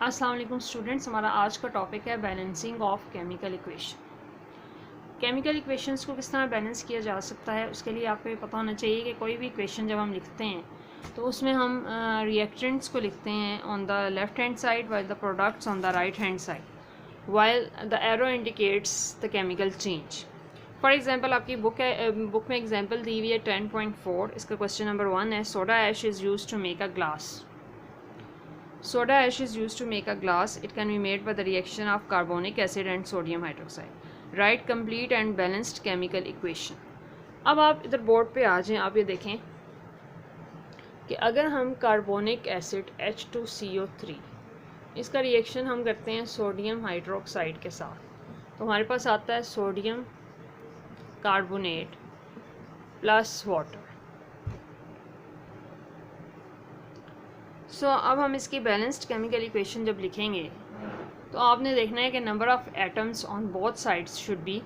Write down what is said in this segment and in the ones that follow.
अस्सलाम वालेकुम स्टूडेंट्स, हमारा आज का टॉपिक है balancing of chemical equation. Chemical equations को किस तरह बैलेंस किया जा सकता है, उसके लिए आपको ये पता होना चाहिए कि कोई भी इक्वेशन जब हम लिखते हैं तो उसमें हम रिएक्टेंट्स को लिखते हैं on the left hand side while the products on the right hand side while the arrow indicates the chemical change. For example आपकी बुक में एग्जाम्पल दी हुई है 10.4। इसका क्वेश्चन नंबर 1 है, soda ash is use to make a glass. Soda ash is used to make a glass. It can be made by the reaction of carbonic acid and sodium hydroxide. Write complete and balanced chemical equation. अब आप इधर board पे आ जाएं, आप ये देखें कि अगर हम कार्बोनिक एसिड H2CO3 इसका रिएक्शन हम करते हैं सोडियम हाइड्रोक्साइड के साथ, तो हमारे पास आता है सोडियम कार्बोनेट प्लस वाटर। अब हम इसकी बैलेंस्ड केमिकल इक्वेशन जब लिखेंगे तो आपने देखना है कि number of atoms on both sides should be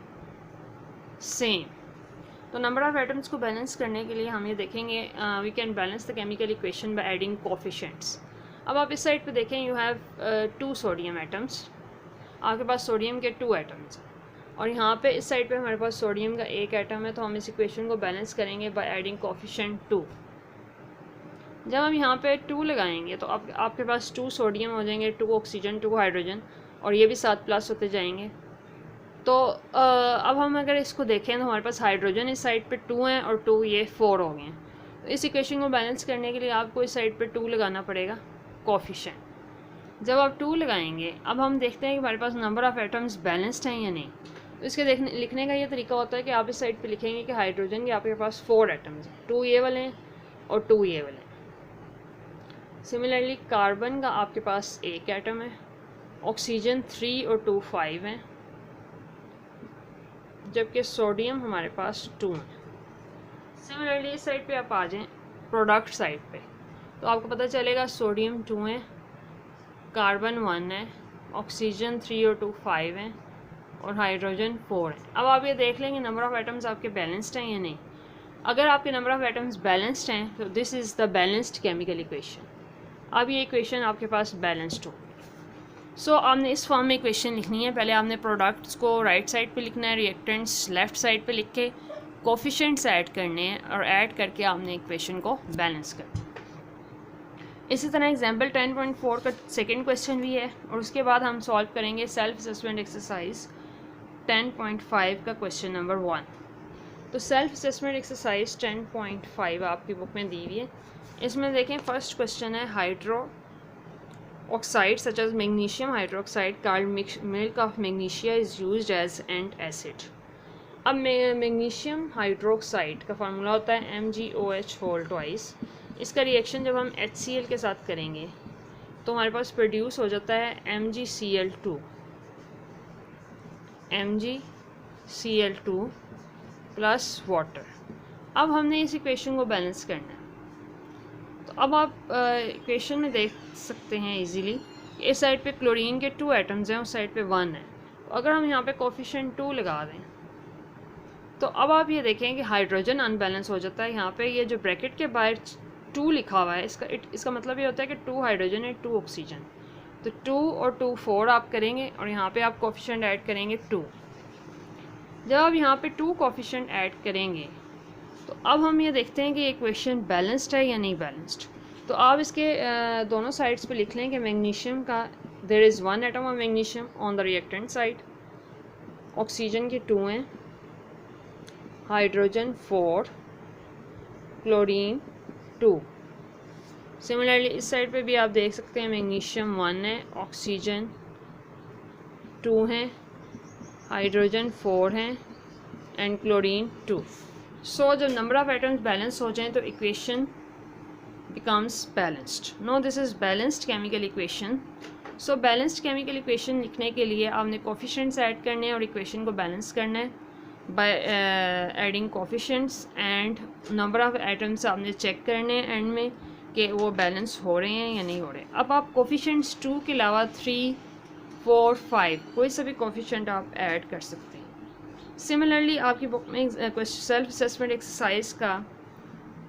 same. तो नंबर ऑफ़ एटम्स को बैलेंस करने के लिए हम ये देखेंगे we can balance the chemical equation by adding coefficients. अब आप इस साइड पे देखें, यू हैव 2 सोडियम एटम्स, आपके पास सोडियम के 2 एटम्स हैं, और यहाँ पे इस साइड पे हमारे पास सोडियम का 1 एटम है। तो हम इस इक्वेशन को बैलेंस करेंगे बाय एडिंग कोफिशिएंट 2। जब हम यहाँ पे 2 लगाएंगे तो आपके पास 2 सोडियम हो जाएंगे, 2 ऑक्सीजन, 2 हाइड्रोजन, और ये भी साथ प्लस होते जाएंगे। तो अब हम अगर इसको देखें तो हमारे पास हाइड्रोजन इस साइड पे 2 हैं और 2 ये 4 हो गए हैं। तो इस इक्वेशन को बैलेंस करने के लिए आपको इस साइड पे 2 लगाना पड़ेगा कोफिशिएंट। जब आप 2 लगाएंगे, अब हम देखते हैं कि हमारे पास नंबर ऑफ़ एटम्स बैलेंस्ड हैं या नहीं। तो इसके लिखने का ये तरीका होता है कि आप इस साइड पे लिखेंगे कि हाइड्रोजन के आपके पास 4 एटम्स हैं, 2 ये वाले हैं और 2 ये वाले हैं। सिमिलरली कार्बन का आपके पास 1 एटम है, ऑक्सीजन 3 और 2 5 हैं, जबकि सोडियम हमारे पास 2 हैं। सिमिलरली इस साइड पे आप आ जाएं प्रोडक्ट साइड पे, तो आपको पता चलेगा सोडियम 2 है, कार्बन 1 है, ऑक्सीजन 3 और 2 5 हैं, और हाइड्रोजन 4 है। अब आप ये देख लेंगे नंबर ऑफ़ एटम्स आपके बैलेंस्ड हैं या नहीं। अगर आपके नंबर ऑफ़ एटम्स बैलेंस्ड हैं तो this is the balanced chemical equation. अब ये इक्वेशन आपके पास बैलेंस्ड हो। आपने इस फॉर्म में इक्वेशन लिखनी है। पहले आपने प्रोडक्ट्स को राइट साइड पे लिखना है, रिएक्टेंट्स लेफ़्ट साइड पे लिख के कोफिशिएंट्स ऐड करने हैं, और ऐड करके आपने इक्वेशन को बैलेंस करना है। इसी तरह एग्जांपल 10.4 का सेकंड क्वेश्चन भी है, और उसके बाद हम सॉल्व करेंगे सेल्फ असेसमेंट एक्सरसाइज 10.5 का क्वेश्चन नंबर 1। तो सेल्फ असेसमेंट एक्सरसाइज 10.5 आपकी बुक में दी हुई है। इसमें देखें, फर्स्ट क्वेश्चन है hydro oxide such as magnesium hydroxide called milk of magnesia is used as and acid. अब मैग्नीशियम हाइड्रोक्साइड का फार्मूला होता है MgOH होल ट्वाइस। इसका रिएक्शन जब हम HCl के साथ करेंगे तो हमारे पास प्रोड्यूस हो जाता है MgCl2 प्लस वाटर। अब हमने इस इक्वेशन को बैलेंस करना है। तो अब आप इक्वेशन में देख सकते हैं इजीली, इस साइड पे क्लोरीन के 2 एटम्स हैं, उस साइड पे 1 है। तो अगर हम यहाँ पे कोफिशिएंट 2 लगा दें तो अब आप ये देखें कि हाइड्रोजन अनबैलेंस हो जाता है। यहाँ पे ये जो ब्रैकेट के बाहर 2 लिखा हुआ है, इसका मतलब ये होता है कि 2 हाइड्रोजन है, 2 ऑक्सीजन। तो 2 और 2 4 आप करेंगे, और यहाँ पे आप कोफिशिएंट ऐड करेंगे 2। जब आप यहाँ पे 2 कोफिशिएंट ऐड करेंगे तो अब हम ये देखते हैं कि इक्वेशन बैलेंस्ड है या नहीं बैलेंस्ड। तो आप इसके दोनों साइड्स पे लिख लें कि मैग्नीशियम का there is 1 atom of magnesium on the reactant side, oxygen के 2 हैं, हाइड्रोजन 4, क्लोरीन 2। सिमिलरली इस साइड पे भी आप देख सकते हैं मैग्नीशियम 1 है, ऑक्सीजन 2 हैं, हाइड्रोजन 4 हैं, एंड क्लोरीन 2। जब नंबर ऑफ एटम्स बैलेंस हो जाएं तो equation becomes balanced. Now this is balanced chemical equation. Balanced chemical equation लिखने के लिए आपने coefficients ऐड करने हैं और इक्वेशन को बैलेंस करना है by adding coefficients, and number of atoms आपने चेक करने हैं एंड में कि वो बैलेंस हो रहे हैं या नहीं हो रहे। अब आप coefficients 2 के अलावा 3, 4, 5 कोई सा भी कोफिशिएंट आप ऐड कर सकते हैं। सिमिलरली आपकी बुक में सेल्फ असेसमेंट एक्सरसाइज का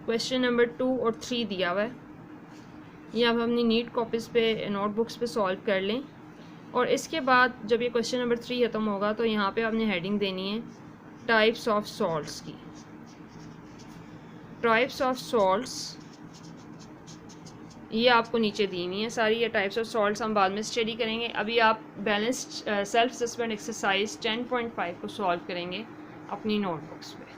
क्वेश्चन नंबर 2 और 3 दिया हुआ है। ये आप अपनी नीट कॉपीज़ पे नोटबुक्स पे सॉल्व कर लें। और इसके बाद जब ये क्वेश्चन नंबर 3 ख़त्म होगा तो यहाँ पे आपने हेडिंग देनी है टाइप्स ऑफ सॉल्ट्स की। टाइप्स ऑफ सॉल्ट्स ये आपको नीचे दी हुई है सारी। ये टाइप्स ऑफ सॉल्ट्स हम बाद में स्टडी करेंगे। अभी आप बैलेंस्ड सेल्फ असेसमेंट एक्सरसाइज 10.5 को सॉल्व करेंगे अपनी नोटबुक्स पे।